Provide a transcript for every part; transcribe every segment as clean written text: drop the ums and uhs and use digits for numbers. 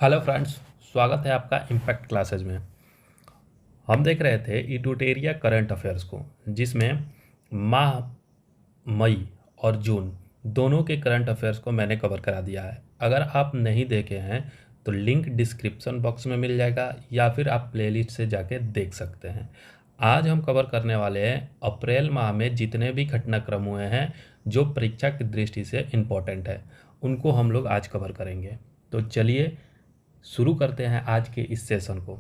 Hello friends, स्वागत है आपका इम्पैक्ट क्लासेज में। हम देख रहे थे इटूटेरिया करंट अफेयर्स को, जिसमें माह मई और जून दोनों के करंट अफेयर्स को मैंने कवर करा दिया है। अगर आप नहीं देखे हैं तो लिंक डिस्क्रिप्शन बॉक्स में मिल जाएगा या फिर आप प्लेलिस्ट से जाके देख सकते हैं। आज हम कवर करने वाले हैं अप्रैल माह में जितने भी घटनाक्रम हुए हैं जो परीक्षा की दृष्टि से इम्पोर्टेंट है, उनको हम लोग आज कवर करेंगे। तो चलिए शुरू करते हैं आज के इस सेशन को।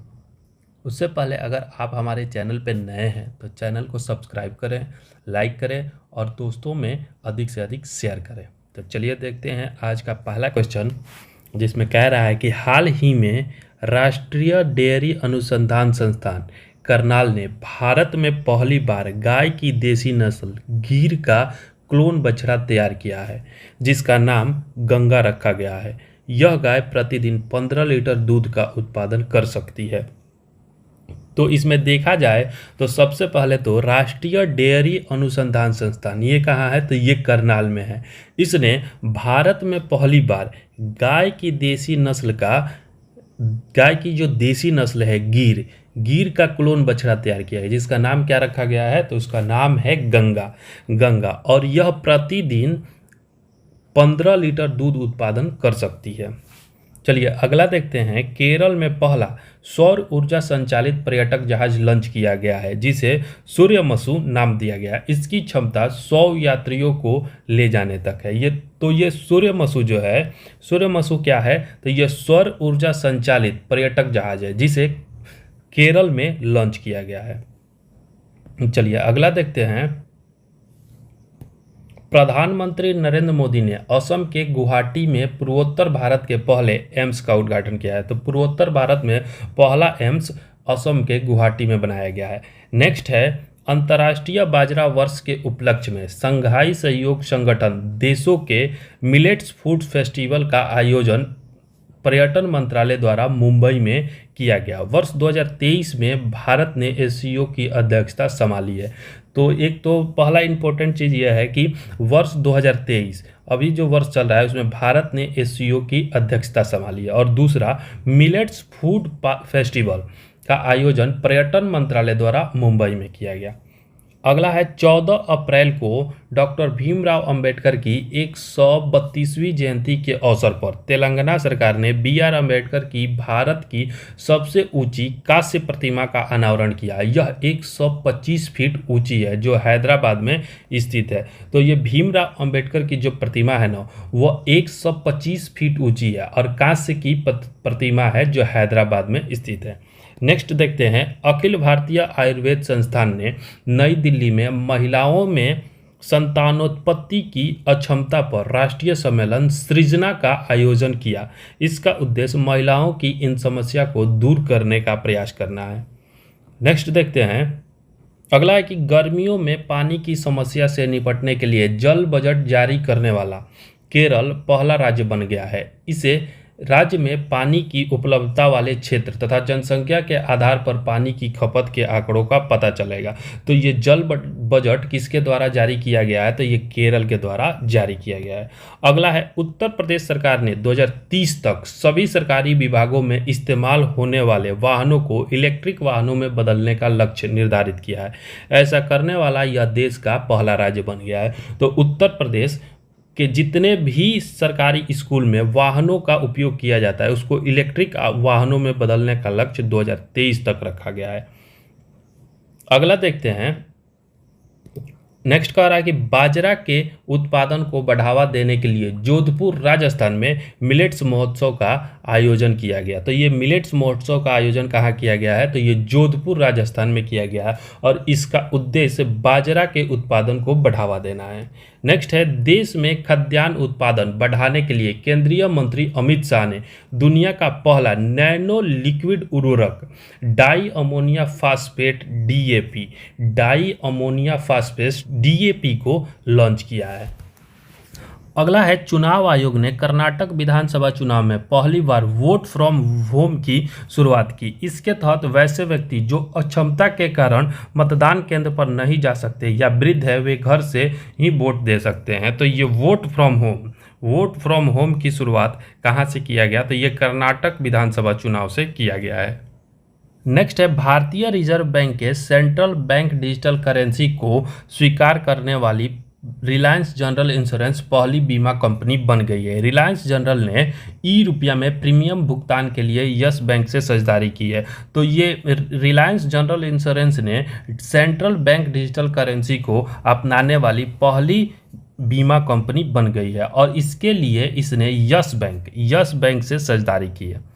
उससे पहले अगर आप हमारे चैनल पर नए हैं तो चैनल को सब्सक्राइब करें, लाइक करें और दोस्तों में अधिक से अधिक शेयर करें। तो चलिए देखते हैं आज का पहला क्वेश्चन, जिसमें कह रहा है कि हाल ही में राष्ट्रीय डेयरी अनुसंधान संस्थान करनाल ने भारत में पहली बार गाय की देसी नस्ल गीर का क्लोन बछड़ा तैयार किया है, जिसका नाम गंगा रखा गया है। यह गाय प्रतिदिन 15 लीटर दूध का उत्पादन कर सकती है। तो इसमें देखा जाए तो सबसे पहले तो राष्ट्रीय डेयरी अनुसंधान संस्थान ये कहाँ है, तो ये करनाल में है। इसने भारत में पहली बार गाय की जो देसी नस्ल है गीर का क्लोन बछड़ा तैयार किया है, जिसका नाम क्या रखा गया है, तो उसका नाम है गंगा। और यह प्रतिदिन 15 लीटर दूध उत्पादन कर सकती है। चलिए अगला देखते हैं। केरल में पहला सौर ऊर्जा संचालित पर्यटक जहाज लॉन्च किया गया है, जिसे सूर्यमसु नाम दिया गया है। इसकी क्षमता 100 यात्रियों को ले जाने तक है। ये सूर्यमसु जो है, सूर्यमसु क्या है, तो ये सौर ऊर्जा संचालित पर्यटक जहाज है, जिसे केरल में लॉन्च किया गया है। चलिए अगला देखते हैं। प्रधानमंत्री नरेंद्र मोदी ने असम के गुवाहाटी में पूर्वोत्तर भारत के पहले एम्स का उद्घाटन किया है। तो पूर्वोत्तर भारत में पहला एम्स असम के गुवाहाटी में बनाया गया है। नेक्स्ट है, अंतर्राष्ट्रीय बाजरा वर्ष के उपलक्ष्य में संघाई सहयोग संगठन देशों के मिलेट्स फूड फेस्टिवल का आयोजन पर्यटन मंत्रालय द्वारा मुंबई में किया गया। वर्ष 2023 में भारत ने एससीओ की अध्यक्षता संभाली है। तो एक तो पहला इंपॉर्टेंट चीज़ यह है कि वर्ष 2023 अभी जो वर्ष चल रहा है उसमें भारत ने एससीओ की अध्यक्षता संभाली है। और दूसरा, मिलेट्स फूड फेस्टिवल का आयोजन पर्यटन मंत्रालय द्वारा मुंबई में किया गया। अगला है, 14 अप्रैल को डॉक्टर भीमराव अंबेडकर की 132वीं जयंती के अवसर पर तेलंगाना सरकार ने BR अंबेडकर की भारत की सबसे ऊंची कांस्य प्रतिमा का अनावरण किया। यह 125 फीट ऊंची है, जो हैदराबाद में स्थित है। तो ये भीमराव अंबेडकर की जो प्रतिमा है ना, वह 125 फीट ऊंची है और कांस्य की प्रतिमा है जो हैदराबाद में स्थित है। नेक्स्ट देखते हैं। अखिल भारतीय आयुर्वेद संस्थान ने नई दिल्ली में महिलाओं में संतानोत्पत्ति की अक्षमता पर राष्ट्रीय सम्मेलन सृजना का आयोजन किया। इसका उद्देश्य महिलाओं की इन समस्या को दूर करने का प्रयास करना है। नेक्स्ट देखते हैं। अगला है कि गर्मियों में पानी की समस्या से निपटने के लिए जल बजट जारी करने वाला केरल पहला राज्य बन गया है। इसे राज्य में पानी की उपलब्धता वाले क्षेत्र तथा जनसंख्या के आधार पर पानी की खपत के आंकड़ों का पता चलेगा। तो ये जल बजट किसके द्वारा जारी किया गया है, तो ये केरल के द्वारा जारी किया गया है। अगला है, उत्तर प्रदेश सरकार ने 2030 तक सभी सरकारी विभागों में इस्तेमाल होने वाले वाहनों को इलेक्ट्रिक वाहनों में बदलने का लक्ष्य निर्धारित किया है। ऐसा करने वाला यह देश का पहला राज्य बन गया है। तो उत्तर प्रदेश के जितने भी सरकारी स्कूल में वाहनों का उपयोग किया जाता है उसको इलेक्ट्रिक वाहनों में बदलने का लक्ष्य 2023 तक रखा गया है। अगला देखते हैं। नेक्स्ट कह रहा है कि बाजरा के उत्पादन को बढ़ावा देने के लिए जोधपुर राजस्थान में मिलेट्स महोत्सव का आयोजन किया गया। तो ये मिलेट्स महोत्सव का आयोजन कहाँ किया गया है, तो ये जोधपुर राजस्थान में किया गया है और इसका उद्देश्य बाजरा के उत्पादन को बढ़ावा देना है। नेक्स्ट है, देश में खाद्यान्न उत्पादन बढ़ाने के लिए केंद्रीय मंत्री अमित शाह ने दुनिया का पहला नैनो लिक्विड उर्वरक डाई अमोनिया फास्फेट DAP को लॉन्च किया है। अगला है, चुनाव आयोग ने कर्नाटक विधानसभा चुनाव में पहली बार वोट फ्रॉम होम की शुरुआत की। इसके तहत वैसे व्यक्ति जो अक्षमता के कारण मतदान केंद्र पर नहीं जा सकते या वृद्ध है, वे घर से ही वोट दे सकते हैं। तो ये vote from home vote from home की शुरुआत कहाँ से किया गया? तो ये कर्नाटक विधानसभा चुनाव से किया गया है। नेक्स्ट है भारतीय रिजर्व बैंक के सेंट्रल बैंक डिजिटल करेंसी को स्वीकार करने वाली रिलायंस जनरल इंश्योरेंस पहली बीमा कंपनी बन गई है। रिलायंस जनरल ने रुपया में प्रीमियम भुगतान के लिए यस बैंक से साझेदारी की है। तो ये रिलायंस जनरल इंश्योरेंस ने सेंट्रल बैंक डिजिटल करेंसी को अपनाने वाली पहली बीमा कंपनी बन गई है और इसके लिए इसने यस बैंक से साझेदारी की है।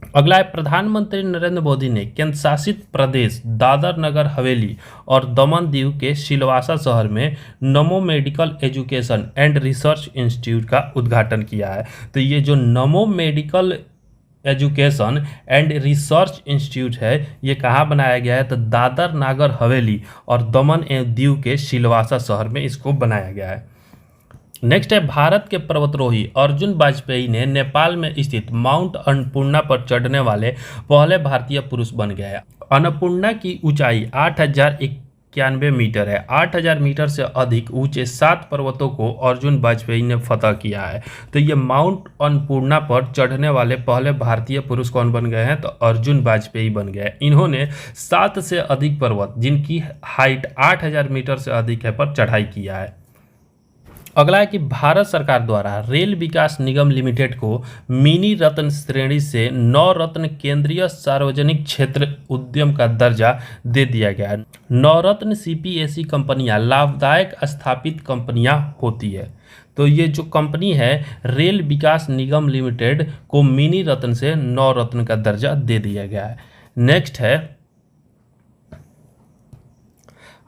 अगला है प्रधानमंत्री नरेंद्र मोदी ने केंद्र शासित प्रदेश दादर नगर हवेली और दमन दीव के सिलवासा शहर में नमो medical education and research institute का उद्घाटन किया है। तो ये जो नमो medical education and research institute है ये कहाँ बनाया गया है? तो दादर नागर हवेली और दमन एवं दीव के सिलवासा शहर में इसको बनाया गया है। नेक्स्ट है भारत के पर्वतारोही अर्जुन वाजपेयी ने नेपाल में स्थित माउंट अन्नपूर्णा पर चढ़ने वाले पहले भारतीय पुरुष बन गए हैं। अन्नपूर्णा की ऊंचाई 8,091 मीटर है। 8,000 मीटर से अधिक ऊंचे 7 पर्वतों को अर्जुन वाजपेयी ने फतह किया है। तो ये माउंट अन्नपूर्णा पर चढ़ने वाले पहले भारतीय पुरुष कौन बन गए हैं? तो अर्जुन वाजपेयी बन गए। इन्होंने 7 से अधिक पर्वत जिनकी हाइट 8,000 मीटर से अधिक है पर चढ़ाई किया है। अगला है कि भारत सरकार द्वारा रेल विकास निगम लिमिटेड को मिनी रत्न श्रेणी से 9 रत्न केंद्रीय सार्वजनिक क्षेत्र उद्यम का दर्जा दे दिया गया है। 9 रत्न सीपीएसई कंपनियां लाभदायक स्थापित कंपनियां होती है। तो ये जो कंपनी है रेल विकास निगम लिमिटेड को मिनी रत्न से 9 रत्न का दर्जा दे दिया गया है। नेक्स्ट है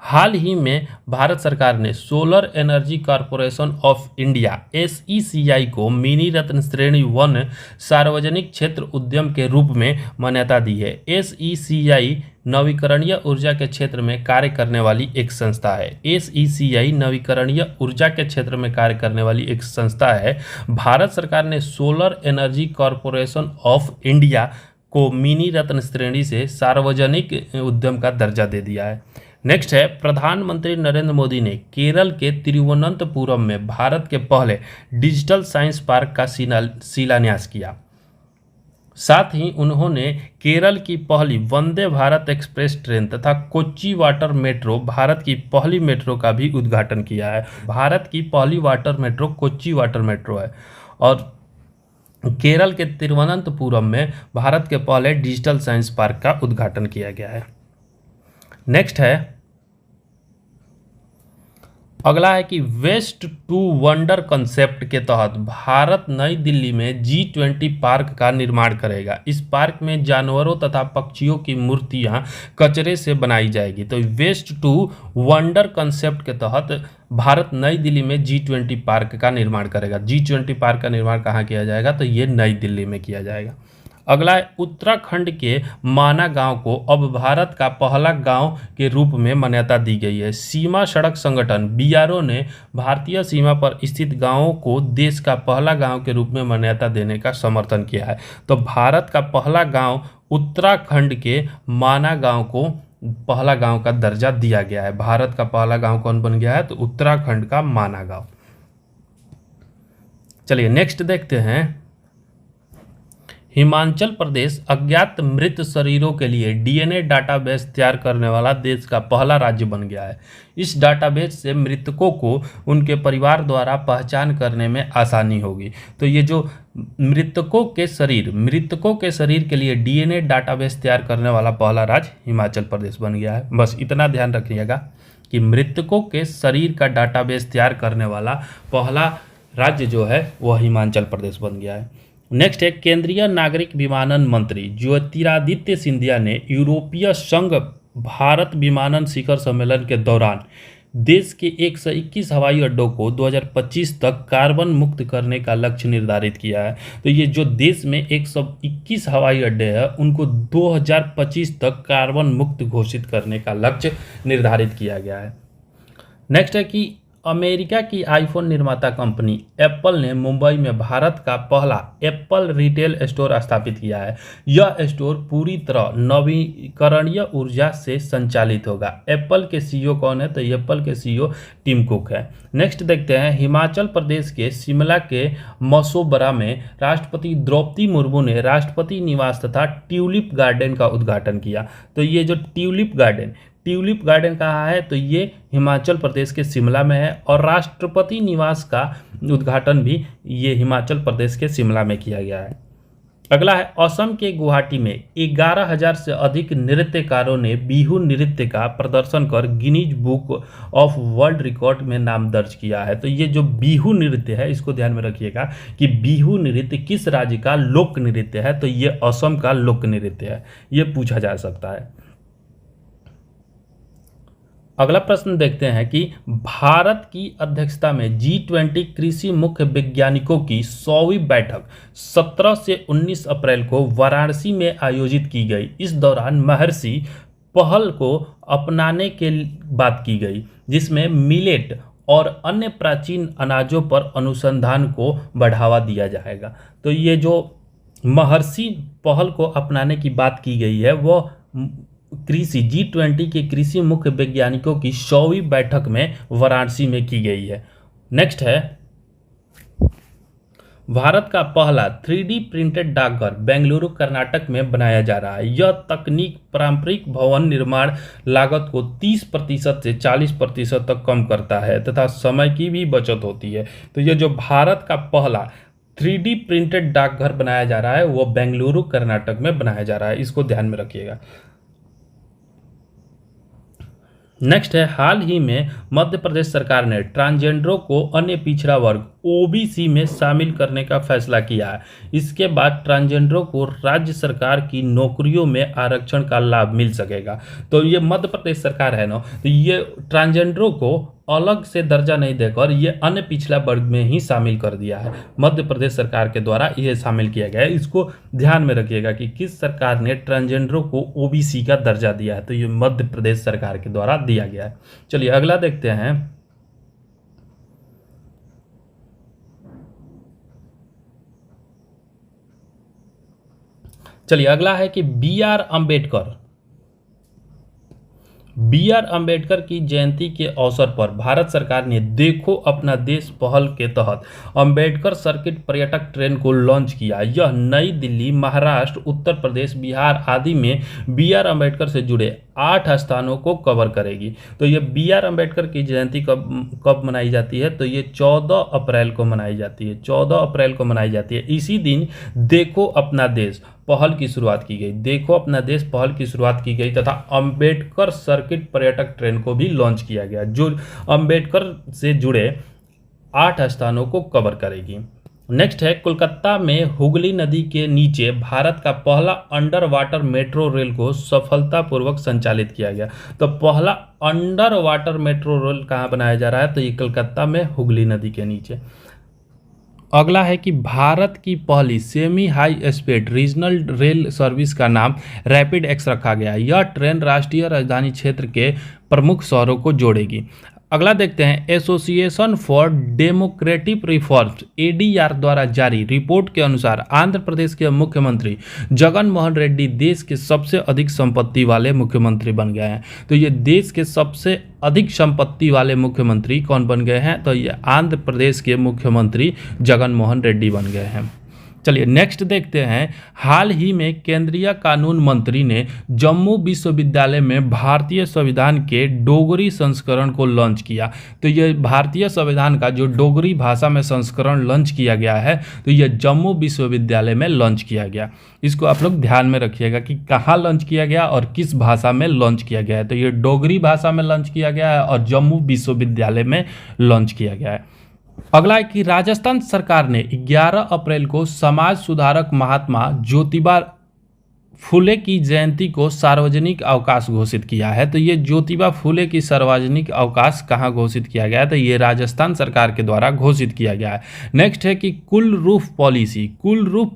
हाल ही में भारत सरकार ने solar energy corporation of India SECI को मिनी रत्न श्रेणी 1 सार्वजनिक क्षेत्र उद्यम के रूप में मान्यता दी है। SECI नवीकरणीय ऊर्जा के क्षेत्र में कार्य करने वाली एक संस्था है। SECI नवीकरणीय ऊर्जा के क्षेत्र में कार्य करने वाली एक संस्था है। भारत सरकार ने solar energy corporation of India को मिनी रत्न श्रेणी से सार्वजनिक उद्यम का दर्जा दे दिया है। नेक्स्ट है प्रधानमंत्री नरेंद्र मोदी ने केरल के तिरुवनंतपुरम में भारत के पहले डिजिटल साइंस पार्क का शिलान्यास किया। साथ ही उन्होंने केरल की पहली वंदे भारत एक्सप्रेस ट्रेन तथा कोच्चि वाटर मेट्रो भारत की पहली मेट्रो का भी उद्घाटन किया है। भारत की पहली water metro Kochi water metro है और केरल के तिरुवनंतपुरम में भारत के पहले डिजिटल साइंस पार्क का उद्घाटन किया गया है। नेक्स्ट है अगला है कि वेस्ट टू वंडर कंसेप्ट के तहत भारत नई दिल्ली में G20 पार्क का निर्माण करेगा। इस पार्क में जानवरों तथा पक्षियों की मूर्तियां कचरे से बनाई जाएगी। तो वेस्ट टू वंडर कंसेप्ट के तहत भारत नई दिल्ली में G20 पार्क का निर्माण करेगा। G20 पार्क का निर्माण कहाँ किया जाएगा? तो ये नई दिल्ली में किया जाएगा। अगला है उत्तराखंड के माना गांव को अब भारत का पहला गांव के रूप में मान्यता दी गई है। सीमा सड़क संगठन BRO ने भारतीय सीमा पर स्थित गांवों को देश का पहला गांव के रूप में मान्यता देने का समर्थन किया है। तो भारत का पहला गांव उत्तराखंड के माना गांव को पहला गांव का दर्जा दिया गया है। भारत का पहला गांव कौन बन गया है? तो उत्तराखंड का माना गांव। चलिए नेक्स्ट देखते हैं। हिमाचल प्रदेश अज्ञात मृत शरीरों के लिए DNA डाटाबेस तैयार करने वाला देश का पहला राज्य बन गया है। इस डाटाबेस से मृतकों को उनके परिवार द्वारा पहचान करने में आसानी होगी। तो ये जो मृतकों के शरीर के लिए DNA डाटाबेस तैयार करने वाला पहला राज्य हिमाचल प्रदेश बन गया है। बस इतना ध्यान रखिएगा कि मृतकों के शरीर का डाटाबेस तैयार करने वाला पहला राज्य जो है वह हिमाचल प्रदेश बन गया है। नेक्स्ट है केंद्रीय नागरिक विमानन मंत्री ज्योतिरादित्य सिंधिया ने यूरोपीय संघ भारत विमानन शिखर सम्मेलन के दौरान देश के 121 हवाई अड्डों को 2025 तक कार्बन मुक्त करने का लक्ष्य निर्धारित किया है। तो ये जो देश में 121 हवाई अड्डे हैं उनको 2025 तक कार्बन मुक्त घोषित करने का लक्ष्य निर्धारित किया गया है। नेक्स्ट है कि अमेरिका की आईफोन निर्माता कंपनी एप्पल ने मुंबई में भारत का पहला एप्पल रिटेल स्टोर स्थापित किया है। यह स्टोर पूरी तरह नवीकरणीय ऊर्जा से संचालित होगा। एप्पल के सीईओ कौन है? तो एप्पल के सीईओ टिम कुक है। नेक्स्ट देखते हैं, हिमाचल प्रदेश के शिमला के मसोबरा में राष्ट्रपति द्रौपदी मुर्मू ने राष्ट्रपति निवास तथा ट्यूलिप गार्डन का उद्घाटन किया। तो ये जो ट्यूलिप गार्डन कहाँ है? तो ये हिमाचल प्रदेश के शिमला में है और राष्ट्रपति निवास का उद्घाटन भी ये हिमाचल प्रदेश के शिमला में किया गया है। अगला है, असम के गुवाहाटी में 11,000 से अधिक नृत्यकारों ने बिहू नृत्य का प्रदर्शन कर Guinness book of world record में नाम दर्ज किया है। तो ये जो बिहू नृत्य है, इसको ध्यान में रखिएगा कि बिहू नृत्य किस राज्य का लोक नृत्य है? तो ये असम का लोक नृत्य है, ये पूछा जा सकता है। अगला प्रश्न देखते हैं कि भारत की अध्यक्षता में G20 कृषि मुख्य वैज्ञानिकों की 100वीं बैठक 17 से 19 अप्रैल को वाराणसी में आयोजित की गई। इस दौरान महर्षि पहल को अपनाने के बात की गई, जिसमें मिलेट और अन्य प्राचीन अनाजों पर अनुसंधान को बढ़ावा दिया जाएगा। तो ये जो महर्षि पहल को अपनाने की बात की गई है, वो कृषि G20 के कृषि मुख्य वैज्ञानिकों की 100वीं बैठक में वाराणसी में की गई है। नेक्स्ट है, भारत का पहला 3D प्रिंटेड डाकघर बेंगलुरु कर्नाटक में बनाया जा रहा है। यह तकनीक पारंपरिक भवन निर्माण लागत को 30% से 40% तक कम करता है तथा समय की भी बचत होती है। तो ये जो भारत का पहला 3D प्रिंटेड डाकघर बनाया जा रहा है, वो बेंगलुरु कर्नाटक में बनाया जा रहा है, इसको ध्यान में रखिएगा। नेक्स्ट है, हाल ही में मध्य प्रदेश सरकार ने ट्रांसजेंडरों को अन्य पिछड़ा वर्ग ओबीसी में शामिल करने का फैसला किया है। इसके बाद ट्रांसजेंडरों को राज्य सरकार की नौकरियों में आरक्षण का लाभ मिल सकेगा। तो ये मध्य प्रदेश सरकार है ना, तो ये ट्रांसजेंडरों को अलग से दर्जा नहीं देकर ये अन्य पिछड़ा वर्ग में ही शामिल कर दिया है। मध्य प्रदेश सरकार के द्वारा ये शामिल किया गया है। इसको ध्यान में रखिएगा कि किस सरकार ने ट्रांसजेंडरों को ओबीसी का दर्जा दिया है। तो ये मध्य प्रदेश सरकार के द्वारा दिया गया है। चलिए अगला देखते हैं, अगला है कि बी आर अंबेडकर की जयंती के अवसर पर भारत सरकार ने देखो अपना देश पहल के तहत अंबेडकर सर्किट पर्यटक ट्रेन को लॉन्च किया। यह नई दिल्ली, महाराष्ट्र, उत्तर प्रदेश, बिहार आदि में बी आर अंबेडकर से जुड़े 8 स्थानों को कवर करेगी। तो ये बी आर अंबेडकर की जयंती कब मनाई जाती है? तो ये 14 अप्रैल को मनाई जाती है। 14 अप्रैल को मनाई जाती है। इसी दिन देखो अपना देश पहल की शुरुआत की गई। देखो अपना देश पहल की शुरुआत की गई तथा अंबेडकर सर्किट पर्यटक ट्रेन को भी लॉन्च किया गया, जो अंबेडकर से जुड़े 8 स्थानों को कवर करेगी। नेक्स्ट है, कोलकाता में हुगली नदी के नीचे भारत का पहला अंडर वाटर मेट्रो रेल को सफलतापूर्वक संचालित किया गया। तो पहला अंडर वाटर मेट्रो रेल कहाँ बनाया जा रहा है? तो ये कोलकाता में हुगली नदी के नीचे। अगला है कि भारत की पहली semi high speed regional rail service का नाम रैपिड एक्स रखा गया। यह ट्रेन राष्ट्रीय राजधानी क्षेत्र के प्रमुख शहरों को जोड़ेगी। अगला देखते हैं, association for democratic reforms ADR द्वारा जारी रिपोर्ट के अनुसार आंध्र प्रदेश के मुख्यमंत्री जगन मोहन रेड्डी देश के सबसे अधिक संपत्ति वाले मुख्यमंत्री बन गए हैं। तो ये देश के सबसे अधिक संपत्ति वाले मुख्यमंत्री कौन बन गए हैं? तो ये आंध्र प्रदेश के मुख्यमंत्री जगन मोहन रेड्डी बन गए हैं। चलिए नेक्स्ट देखते हैं, हाल ही में केंद्रीय कानून मंत्री ने जम्मू विश्वविद्यालय में भारतीय संविधान के डोगरी संस्करण को लॉन्च किया। तो ये भारतीय संविधान का जो डोगरी भाषा में संस्करण लॉन्च किया गया है, तो ये जम्मू विश्वविद्यालय में लॉन्च किया गया। इसको आप लोग ध्यान में रखिएगा कि कहाँ लॉन्च किया गया और किस भाषा में लॉन्च किया गया है। तो ये डोगरी भाषा में लॉन्च किया गया है और जम्मू विश्वविद्यालय में लॉन्च किया गया है। अगला है कि राजस्थान सरकार ने 11 अप्रैल को समाज सुधारक महात्मा ज्योतिबा फुले की जयंती को सार्वजनिक अवकाश घोषित किया है? तो ये ज्योतिबा फुले की सार्वजनिक अवकाश कहाँ घोषित किया गया है? तो ये राजस्थान सरकार के द्वारा घोषित किया गया है। नेक्स्ट है कि कुल रूफ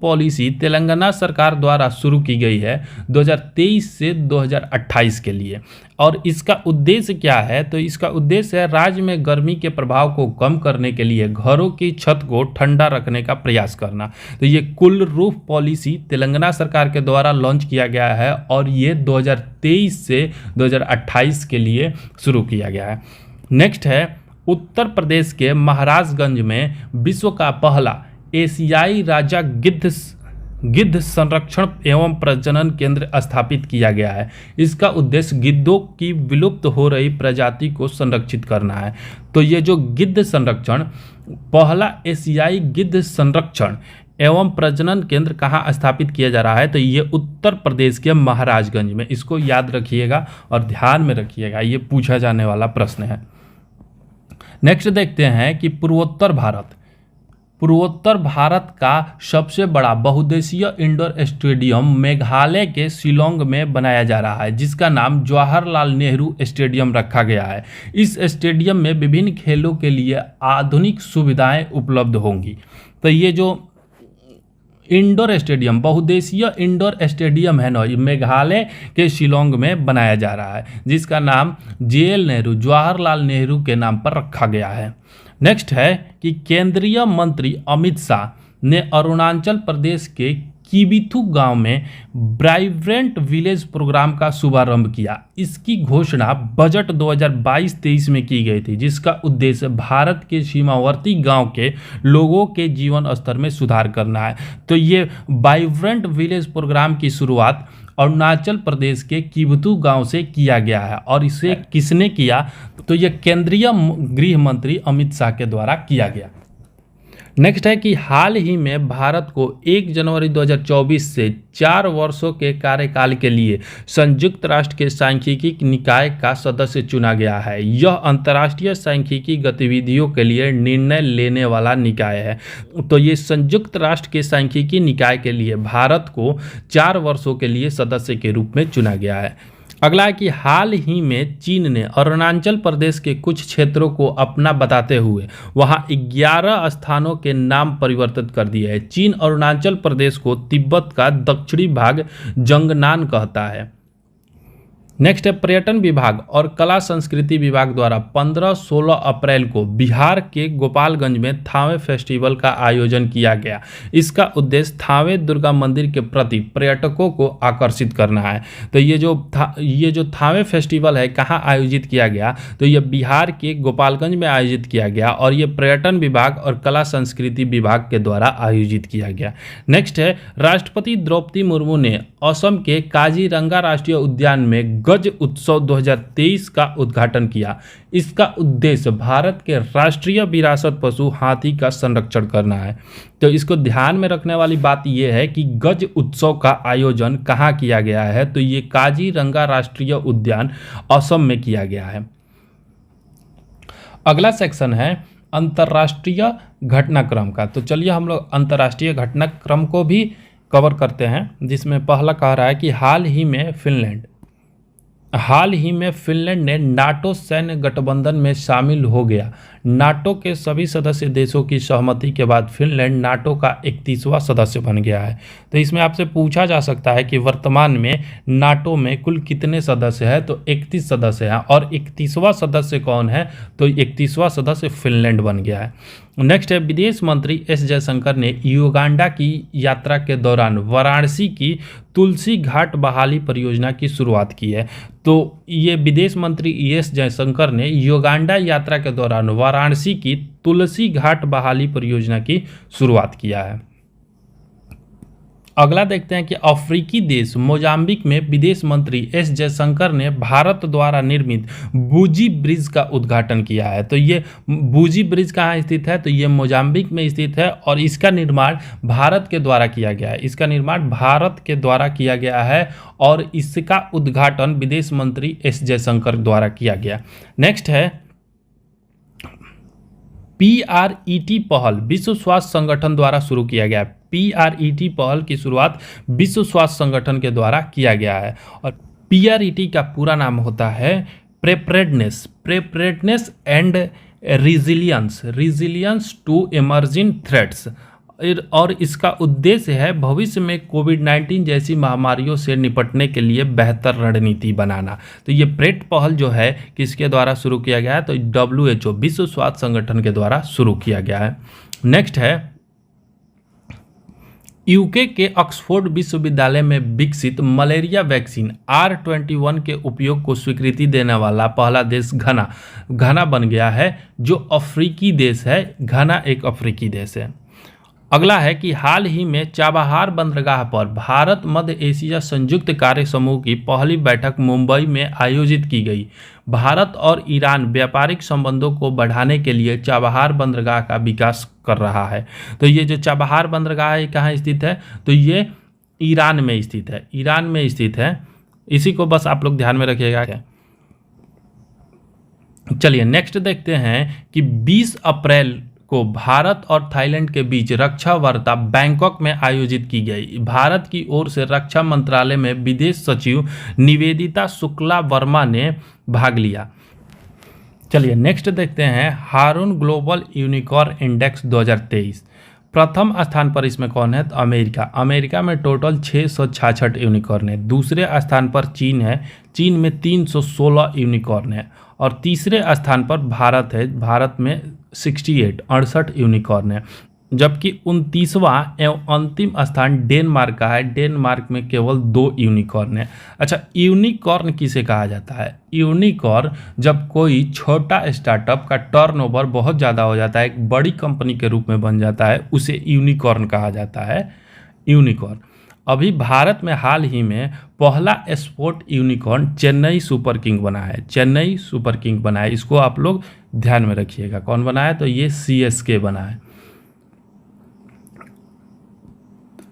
पॉलिसी तेलंगाना सरकार द्वारा शुरू की गई है 2023 से 2028 के लिए। और इसका उद्देश्य क्या है? तो इसका उद्देश्य है राज्य में गर्मी के प्रभाव को कम करने के लिए घरों की छत को ठंडा रखने का प्रयास करना। तो ये कुल रूफ पॉलिसी तेलंगाना सरकार के द्वारा लॉन्च किया गया है और ये 2023 से 2028 के लिए शुरू किया गया है। नेक्स्ट है उत्तर प्रदेश के महाराजगंज में विश्व का पहला एशियाई राजा गिद्ध संरक्षण एवं प्रजनन केंद्र स्थापित किया गया है। इसका उद्देश्य गिद्धों की विलुप्त हो रही प्रजाति को संरक्षित करना है। तो ये जो गिद्ध संरक्षण, पहला एशियाई गिद्ध संरक्षण एवं प्रजनन केंद्र कहाँ स्थापित किया जा रहा है? तो ये उत्तर प्रदेश के महाराजगंज में। इसको याद रखिएगा और ध्यान में रखिएगा, ये पूछा जाने वाला प्रश्न है। नेक्स्ट देखते हैं कि पूर्वोत्तर भारत का सबसे बड़ा बहुउद्देशीय इंडोर स्टेडियम मेघालय के शिलोंग में बनाया जा रहा है, जिसका नाम जवाहरलाल नेहरू स्टेडियम रखा गया है। इस स्टेडियम में विभिन्न खेलों के लिए आधुनिक सुविधाएं उपलब्ध होंगी। तो ये जो इंडोर स्टेडियम, बहुउद्देशीय इंडोर स्टेडियम है ना, ये मेघालय के शिलोंग में बनाया जा रहा है, जिसका नाम जवाहरलाल नेहरू के नाम पर रखा गया है। नेक्स्ट है कि केंद्रीय मंत्री अमित शाह ने अरुणाचल प्रदेश के किबिथु गांव में वाइब्रेंट विलेज प्रोग्राम का शुभारंभ किया। इसकी घोषणा बजट 2022-23 में की गई थी, जिसका उद्देश्य भारत के सीमावर्ती गांव के लोगों के जीवन स्तर में सुधार करना है। तो ये वाइब्रेंट विलेज प्रोग्राम की शुरुआत अरुणाचल प्रदेश के किबिथु गांव से किया गया है। और इसे किसने किया? तो ये केंद्रीय गृह मंत्री अमित शाह के द्वारा किया गया। नेक्स्ट है कि हाल ही में भारत को 1 जनवरी 2024 से 4 वर्षों के कार्यकाल के लिए संयुक्त राष्ट्र के सांख्यिकी निकाय का सदस्य चुना गया है। यह अंतर्राष्ट्रीय सांख्यिकी गतिविधियों के लिए निर्णय लेने वाला निकाय है। तो ये संयुक्त राष्ट्र के सांख्यिकी निकाय के लिए भारत को 4 वर्षों के लिए सदस्य के रूप में चुना गया है। अगला है कि हाल ही में चीन ने अरुणाचल प्रदेश के कुछ क्षेत्रों को अपना बताते हुए वहां 11 स्थानों के नाम परिवर्तित कर दिए हैं। चीन अरुणाचल प्रदेश को तिब्बत का दक्षिणी भाग जंगनान कहता है। नेक्स्ट है पर्यटन विभाग और कला संस्कृति विभाग द्वारा 15-16 अप्रैल को बिहार के गोपालगंज में थावे फेस्टिवल का आयोजन किया गया। इसका उद्देश्य थावे दुर्गा मंदिर के प्रति पर्यटकों को आकर्षित करना है। तो ये जो थावे फेस्टिवल है कहाँ आयोजित किया गया? तो ये बिहार के गोपालगंज में आयोजित किया गया और ये पर्यटन विभाग और कला संस्कृति विभाग के द्वारा आयोजित किया गया। नेक्स्ट है राष्ट्रपति द्रौपदी मुर्मू ने असम के काजीरंगा राष्ट्रीय उद्यान में गज उत्सव 2023 का उद्घाटन किया। इसका उद्देश्य भारत के राष्ट्रीय विरासत पशु हाथी का संरक्षण करना है। तो इसको ध्यान में रखने वाली बात यह है कि गज उत्सव का आयोजन कहाँ किया गया है? तो ये काजीरंगा राष्ट्रीय उद्यान असम में किया गया है। अगला सेक्शन है अंतर्राष्ट्रीय घटनाक्रम का। तो चलिए हम लोग अंतर्राष्ट्रीय घटनाक्रम को भी कवर करते हैं, जिसमें पहला कह रहा है कि हाल ही में फिनलैंड ने नाटो सैन्य गठबंधन में शामिल हो गया। नाटो के सभी सदस्य देशों की सहमति के बाद फिनलैंड नाटो का 31वां सदस्य बन गया है। तो इसमें आपसे पूछा जा सकता है कि वर्तमान में नाटो में कुल कितने सदस्य हैं? तो 31 सदस्य हैं। और 31वां सदस्य कौन है? तो 31वां सदस्य फिनलैंड बन गया है। नेक्स्ट है विदेश मंत्री एस जयशंकर ने युगांडा की यात्रा के दौरान वाराणसी की तुलसी घाट बहाली परियोजना की शुरुआत की है। तो ये विदेश मंत्री एस जयशंकर ने युगांडा यात्रा के दौरान वाराणसी की तुलसी घाट बहाली परियोजना की शुरुआत किया है। अगला देखते हैं कि अफ्रीकी देश मोजाम्बिक में विदेश मंत्री एस जयशंकर ने भारत द्वारा निर्मित बूजी ब्रिज का उद्घाटन किया है। तो ये बूजी ब्रिज कहाँ स्थित है? तो ये मोजाम्बिक में स्थित है और इसका निर्माण भारत के द्वारा किया गया है और इसका उद्घाटन विदेश मंत्री एस जयशंकर द्वारा किया गया। नेक्स्ट है PRET पहल विश्व स्वास्थ्य संगठन द्वारा शुरू किया गया। PRET पहल की शुरुआत विश्व स्वास्थ्य संगठन के द्वारा किया गया है और PRET का पूरा नाम होता है preparedness and resilience to emerging threats, और इसका उद्देश्य है भविष्य में कोविड-19 जैसी महामारियों से निपटने के लिए बेहतर रणनीति बनाना। तो ये प्रेट पहल जो है किसके द्वारा शुरू किया गया है, तो WHO विश्व स्वास्थ्य संगठन के द्वारा शुरू किया गया है। नेक्स्ट है यूके के ऑक्सफोर्ड विश्वविद्यालय में विकसित मलेरिया वैक्सीन R21 के उपयोग को स्वीकृति देने वाला पहला देश घाना बन गया है, जो अफ्रीकी देश है। घाना एक अफ्रीकी देश है। अगला है कि हाल ही में चाबहार बंदरगाह पर भारत मध्य एशिया संयुक्त कार्य समूह की पहली बैठक मुंबई में आयोजित की गई। भारत और ईरान व्यापारिक संबंधों को बढ़ाने के लिए चाबहार बंदरगाह का विकास कर रहा है। तो ये जो चाबहार बंदरगाह है कहाँ स्थित है, तो ये ईरान में स्थित है। ईरान में स्थित है, इसी को बस आप लोग ध्यान में रखिएगा। चलिए नेक्स्ट देखते हैं कि 20 अप्रैल को भारत और थाईलैंड के बीच रक्षा वार्ता बैंकॉक में आयोजित की गई। भारत की ओर से रक्षा मंत्रालय में विदेश सचिव निवेदिता शुक्ला वर्मा ने भाग लिया। चलिए नेक्स्ट देखते हैं हारून ग्लोबल यूनिकॉर्न इंडेक्स 2023। प्रथम स्थान पर इसमें कौन है, तो अमेरिका में टोटल 666 यूनिकॉर्न है। दूसरे स्थान पर चीन है, चीन में 316 यूनिकॉर्न है। और तीसरे स्थान पर भारत है, भारत में 68 यूनिकॉर्न है। जबकि 29वां एवं अंतिम स्थान डेनमार्क का है, डेनमार्क में केवल 2 यूनिकॉर्न है। अच्छा, यूनिकॉर्न किसे कहा जाता है, यूनिकॉर्न जब कोई छोटा स्टार्टअप का टर्नओवर बहुत ज़्यादा हो जाता है, एक बड़ी कंपनी के रूप में बन जाता है, उसे यूनिकॉर्न कहा जाता है। यूनिकॉर्न अभी भारत में हाल ही में पहला sport unicorn Chennai super king बना है, चेन्नई सुपर किंग बना है। इसको आप लोग ध्यान में रखिएगा, कौन बना है, तो ये CSK बना है।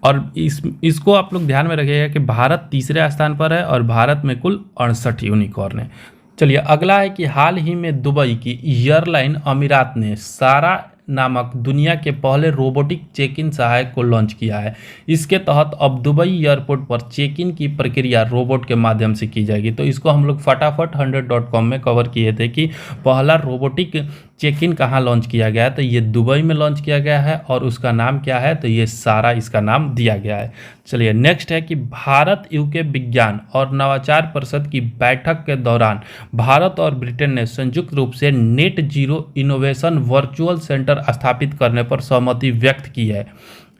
और इसको आप लोग ध्यान में रखिएगा कि भारत तीसरे स्थान पर है और भारत में कुल 68 यूनिकॉर्न है। चलिए अगला है कि हाल ही में दुबई की एयरलाइन अमीरात ने सारा नामक दुनिया के पहले रोबोटिक चेक इन सहायक को लॉन्च किया है। इसके तहत अब दुबई एयरपोर्ट पर चेक इन की प्रक्रिया रोबोट के माध्यम से की जाएगी। तो इसको हम लोग फटाफट 100.com में कवर किए थे कि पहला रोबोटिक चेक इन कहाँ लॉन्च किया गया है, तो ये दुबई में लॉन्च किया गया है और उसका नाम क्या है, तो ये सारा इसका नाम दिया गया है। चलिए नेक्स्ट है कि भारत यूके विज्ञान और नवाचार परिषद की बैठक के दौरान भारत और ब्रिटेन ने संयुक्त रूप से net zero innovation virtual centre स्थापित करने पर सहमति व्यक्त की है।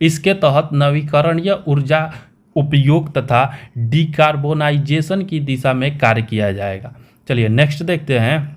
इसके तहत नवीकरणीय ऊर्जा उपयोग तथा डिकार्बोनाइजेशन की दिशा में कार्य किया जाएगा। चलिए नेक्स्ट देखते हैं।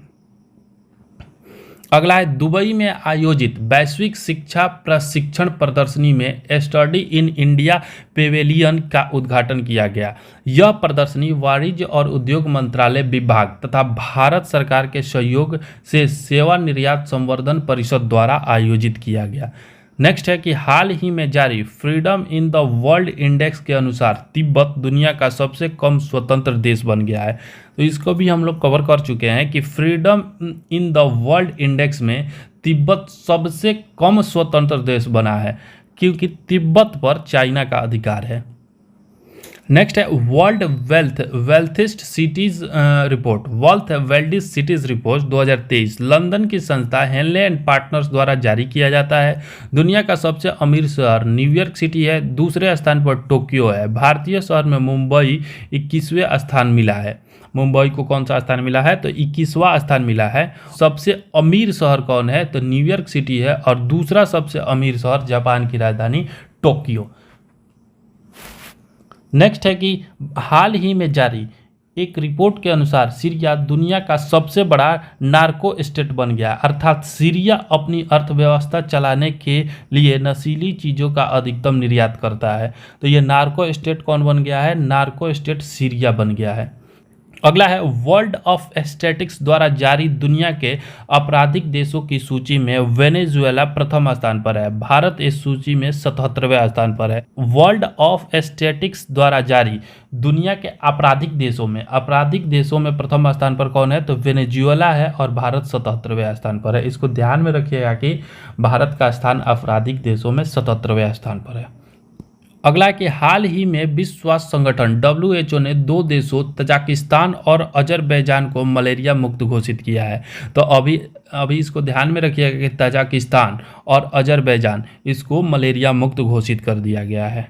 अगला है दुबई में आयोजित वैश्विक शिक्षा प्रशिक्षण प्रदर्शनी में स्टडी इन इंडिया पेवेलियन का उद्घाटन किया गया। यह प्रदर्शनी वाणिज्य और उद्योग मंत्रालय विभाग तथा भारत सरकार के सहयोग से सेवा निर्यात संवर्धन परिषद द्वारा आयोजित किया गया। नेक्स्ट है कि हाल ही में जारी freedom in the world index के अनुसार तिब्बत दुनिया का सबसे कम स्वतंत्र देश बन गया है। तो इसको भी हम लोग कवर कर चुके हैं कि freedom in the world index में तिब्बत सबसे कम स्वतंत्र देश बना है, क्योंकि तिब्बत पर चाइना का अधिकार है। नेक्स्ट है world wealthiest cities report, wealthiest cities report 2023 London की संस्था हेनले एंड पार्टनर्स द्वारा जारी किया जाता है। दुनिया का सबसे अमीर शहर न्यूयॉर्क सिटी है, दूसरे स्थान पर टोक्यो है। भारतीय शहर में मुंबई 21वें स्थान मिला है। मुंबई को कौन सा स्थान मिला है, तो 21वां स्थान मिला है। सबसे अमीर शहर कौन है, तो न्यूयॉर्क सिटी है और दूसरा सबसे अमीर शहर जापान की राजधानी टोक्यो। नेक्स्ट है कि हाल ही में जारी एक रिपोर्ट के अनुसार सीरिया दुनिया का सबसे बड़ा नार्को स्टेट बन गया, अर्थात सीरिया अपनी अर्थव्यवस्था चलाने के लिए नशीली चीज़ों का अधिकतम निर्यात करता है। तो ये नार्को स्टेट कौन बन गया है, नार्को स्टेट सीरिया बन गया है। अगला है वर्ल्ड ऑफ स्टैटिस्टिक्स द्वारा जारी दुनिया के आपराधिक देशों की सूची में वेनेजुएला प्रथम स्थान पर है। भारत इस सूची में 77वें स्थान पर है। वर्ल्ड ऑफ स्टैटिस्टिक्स द्वारा जारी दुनिया के आपराधिक देशों में प्रथम स्थान पर कौन है, तो वेनेजुएला है और भारत 77वें स्थान पर है। इसको ध्यान में रखिएगा कि भारत का स्थान आपराधिक देशों में 77वें स्थान पर है। अगला है कि हाल ही में विश्व स्वास्थ्य संगठन WHO ने दो देशों तजाकिस्तान और अजरबैजान को मलेरिया मुक्त घोषित किया है। तो अभी अभी इसको ध्यान में रखिएगा कि तजाकिस्तान और अजरबैजान इसको मलेरिया मुक्त घोषित कर दिया गया है।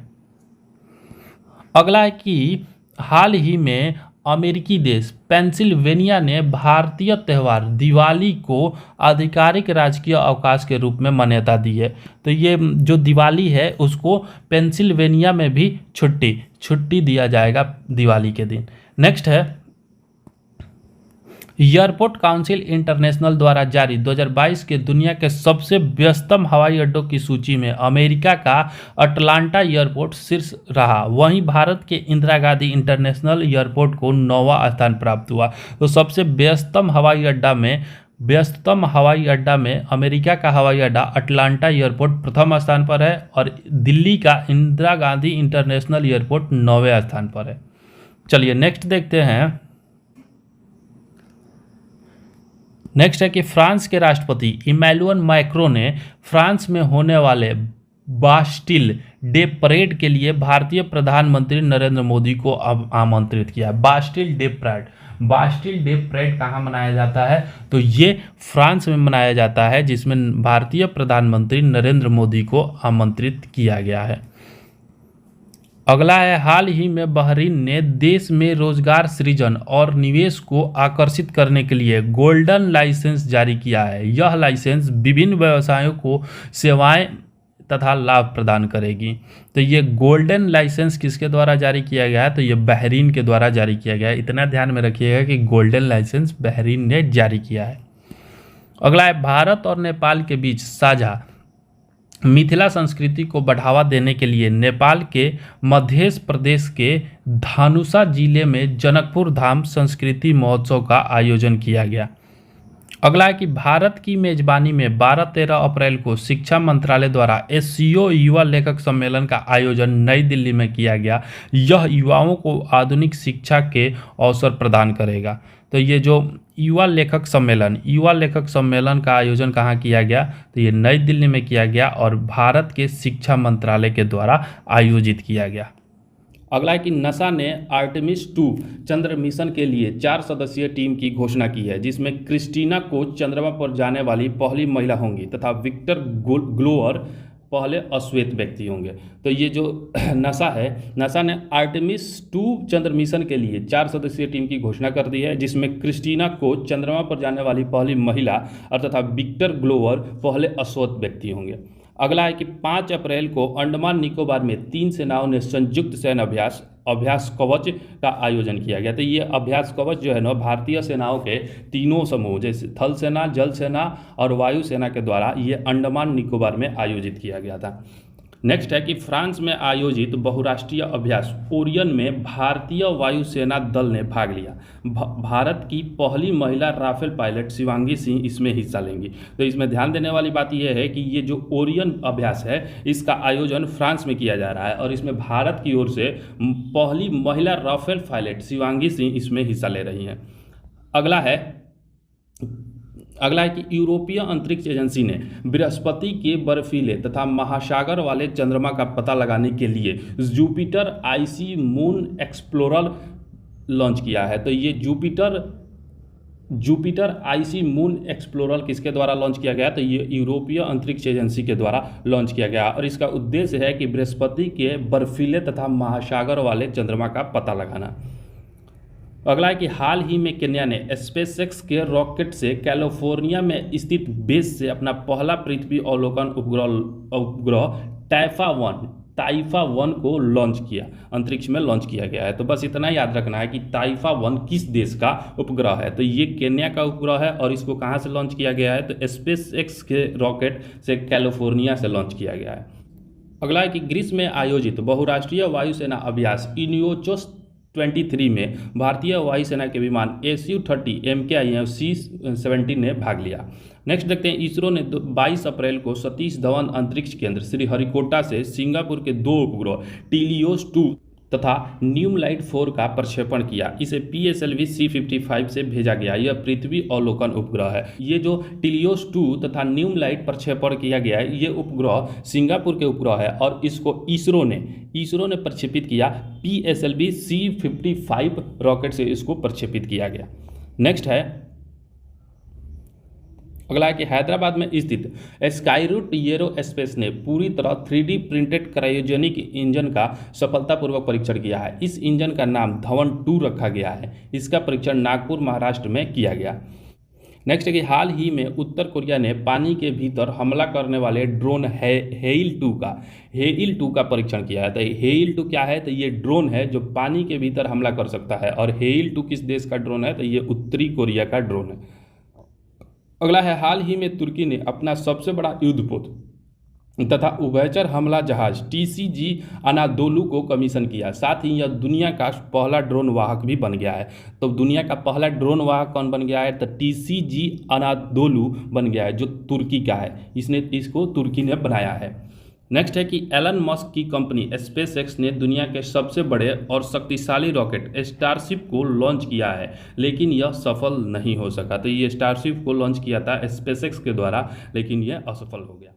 अगला है कि हाल ही में अमेरिकी देश पेंसिल्वेनिया ने भारतीय त्यौहार दिवाली को आधिकारिक राजकीय अवकाश के रूप में मान्यता दी है। तो ये जो दिवाली है उसको पेंसिल्वेनिया में भी छुट्टी दिया जाएगा दिवाली के दिन। नेक्स्ट है एयरपोर्ट काउंसिल इंटरनेशनल द्वारा जारी 2022 के दुनिया के सबसे व्यस्तम हवाई अड्डों की सूची में अमेरिका का अटलांटा एयरपोर्ट शीर्ष रहा। वहीं भारत के इंदिरा गांधी इंटरनेशनल एयरपोर्ट को 9वां स्थान प्राप्त हुआ। तो सबसे व्यस्तम हवाई अड्डा में अमेरिका का हवाई अड्डा अटलांटा एयरपोर्ट प्रथम स्थान पर है और दिल्ली का इंदिरा गांधी इंटरनेशनल एयरपोर्ट 9वें स्थान पर है। चलिए नेक्स्ट देखते हैं। नेक्स्ट है कि फ्रांस के राष्ट्रपति इमैनुअल मैक्रों ने फ्रांस में होने वाले बास्टिल डे परेड के लिए भारतीय प्रधानमंत्री नरेंद्र मोदी को आमंत्रित किया। बास्टिल डे परेड कहाँ मनाया जाता है? तो ये फ्रांस में मनाया जाता है, जिसमें भारतीय प्रधानमंत्री नरेंद्र मोदी को आमंत्रित किया गया है। अगला है हाल ही में बहरीन ने देश में रोजगार सृजन और निवेश को आकर्षित करने के लिए गोल्डन लाइसेंस जारी किया है। यह लाइसेंस विभिन्न व्यवसायों को सेवाएं तथा लाभ प्रदान करेगी। तो ये गोल्डन लाइसेंस किसके द्वारा जारी किया गया है? तो ये बहरीन के द्वारा जारी किया गया है। इतना ध्यान में रखिएगा कि गोल्डन लाइसेंस बहरीन ने जारी किया है। अगला है भारत और नेपाल के बीच साझा मिथिला संस्कृति को बढ़ावा देने के लिए नेपाल के मध्य प्रदेश के धनुषा जिले में जनकपुर धाम संस्कृति महोत्सव का आयोजन किया गया। अगला है कि भारत की मेजबानी में 12-13 अप्रैल को शिक्षा मंत्रालय द्वारा SCO युवा लेखक सम्मेलन का आयोजन नई दिल्ली में किया गया। यह युवाओं को आधुनिक शिक्षा के अवसर प्रदान करेगा। तो ये जो युवा लेखक सम्मेलन का आयोजन कहाँ किया गया? तो ये नई दिल्ली में किया गया और भारत के शिक्षा मंत्रालय के द्वारा आयोजित किया गया। अगला है कि नासा ने आर्टेमिस 2 चंद्र मिशन के लिए 4 सदस्यीय टीम की घोषणा की है, जिसमें क्रिस्टीना कोच चंद्रमा पर जाने वाली पहली महिला होंगी तथा विक्टर ग्लोवर पहले अश्वेत व्यक्ति होंगे। तो ये जो नासा ने आर्टेमिस 2 चंद्र मिशन के लिए 4 सदस्यीय टीम की घोषणा कर दी है, जिसमें क्रिस्टीना कोच चंद्रमा पर जाने वाली पहली महिला और तथा विक्टर ग्लोवर पहले अश्वेत व्यक्ति होंगे। अगला है कि 5 अप्रैल को अंडमान निकोबार में 3 सेनाओं ने संयुक्त सैन्य अभ्यास कवच का आयोजन किया गया। तो ये अभ्यास कवच जो है ना, भारतीय सेनाओं के तीनों समूह जैसे थल सेना, जल सेना और वायु सेना के द्वारा ये अंडमान निकोबार में आयोजित किया गया था। नेक्स्ट है कि फ्रांस में आयोजित बहुराष्ट्रीय अभ्यास ओरियन में भारतीय वायुसेना दल ने भाग लिया। भारत की पहली महिला राफेल पायलट शिवांगी सिंह इसमें हिस्सा लेंगी। तो इसमें ध्यान देने वाली बात यह है कि ये जो ओरियन अभ्यास है इसका आयोजन फ्रांस में किया जा रहा है और इसमें भारत की ओर से पहली महिला राफेल पायलट शिवांगी सिंह इसमें हिस्सा ले रही हैं। अगला है कि यूरोपीय अंतरिक्ष एजेंसी ने बृहस्पति के बर्फीले तथा महासागर वाले चंद्रमा का पता लगाने के लिए Jupiter IC moon explorer launch किया है। तो ये जुपिटर आईसी मून एक्सप्लोरर किसके द्वारा लॉन्च किया गया? तो ये यूरोपीय अंतरिक्ष एजेंसी के द्वारा लॉन्च किया गया और इसका उद्देश्य है कि बृहस्पति के बर्फीले तथा महासागर वाले चंद्रमा का पता लगाना। अगला है कि हाल ही में केन्या ने स्पेसएक्स के रॉकेट से कैलिफोर्निया में स्थित बेस से अपना पहला पृथ्वी अवलोकन उपग्रह ताइफा 1 को लॉन्च किया, अंतरिक्ष में लॉन्च किया गया है। तो बस इतना याद रखना है कि ताइफा 1 किस देश का उपग्रह है। तो ये केन्या का उपग्रह है और इसको कहाँ से लॉन्च किया गया है? तो स्पेसएक्स के रॉकेट से कैलिफोर्निया से लॉन्च किया गया है। अगला है कि ग्रीस में आयोजित बहुराष्ट्रीय वायुसेना अभ्यास इनियोचोस 23 में भारतीय वायुसेना के विमान Su-30 MKIM C-17 ने भाग लिया। नेक्स्ट देखते हैं, इसरो ने 22 अप्रैल को सतीश धवन अंतरिक्ष केंद्र श्रीहरिकोटा से सिंगापुर के 2 उपग्रह टीलियोस 2 तथा न्यूमलाइट 4 का प्रक्षेपण किया। इसे PSLV C55 से भेजा गया। यह पृथ्वी अवलोकन उपग्रह है। ये जो टिलियोस 2 तथा न्यूमलाइट प्रक्षेपण किया गया है, ये उपग्रह सिंगापुर के उपग्रह है और इसको इसरो ने प्रक्षेपित किया। PSLV C55 रॉकेट से इसको प्रक्षेपित किया गया। नेक्स्ट है, अगला है कि हैदराबाद में स्थित स्काईरूट एरोस्पेस ने पूरी तरह 3D प्रिंटेड क्रायोजेनिक इंजन का सफलतापूर्वक परीक्षण किया है। इस इंजन का नाम धवन 2 रखा गया है। इसका परीक्षण नागपुर महाराष्ट्र में किया गया। नेक्स्ट है कि हाल ही में उत्तर कोरिया ने पानी के भीतर हमला करने वाले ड्रोन हेइल 2 का परीक्षण किया है। तो हेइल 2 क्या है? तो ये ड्रोन है जो पानी के भीतर हमला कर सकता है। और हेइल 2 किस देश का ड्रोन है? तो ये उत्तरी कोरिया का ड्रोन है। अगला है, हाल ही में तुर्की ने अपना सबसे बड़ा युद्धपोत तथा उभयचर हमला जहाज TCG अनादोलू को कमीशन किया। साथ ही यह दुनिया का पहला ड्रोन वाहक भी बन गया है। तो दुनिया का पहला ड्रोन वाहक कौन बन गया है? तो TCG अनादोलू बन गया है, जो तुर्की का है। इसको तुर्की ने बनाया है। नेक्स्ट है कि एलन मस्क की कंपनी SpaceX ने दुनिया के सबसे बड़े और शक्तिशाली रॉकेट स्टारशिप को लॉन्च किया है, लेकिन यह सफल नहीं हो सका। तो ये स्टारशिप को लॉन्च किया था SpaceX के द्वारा, लेकिन यह असफल हो गया।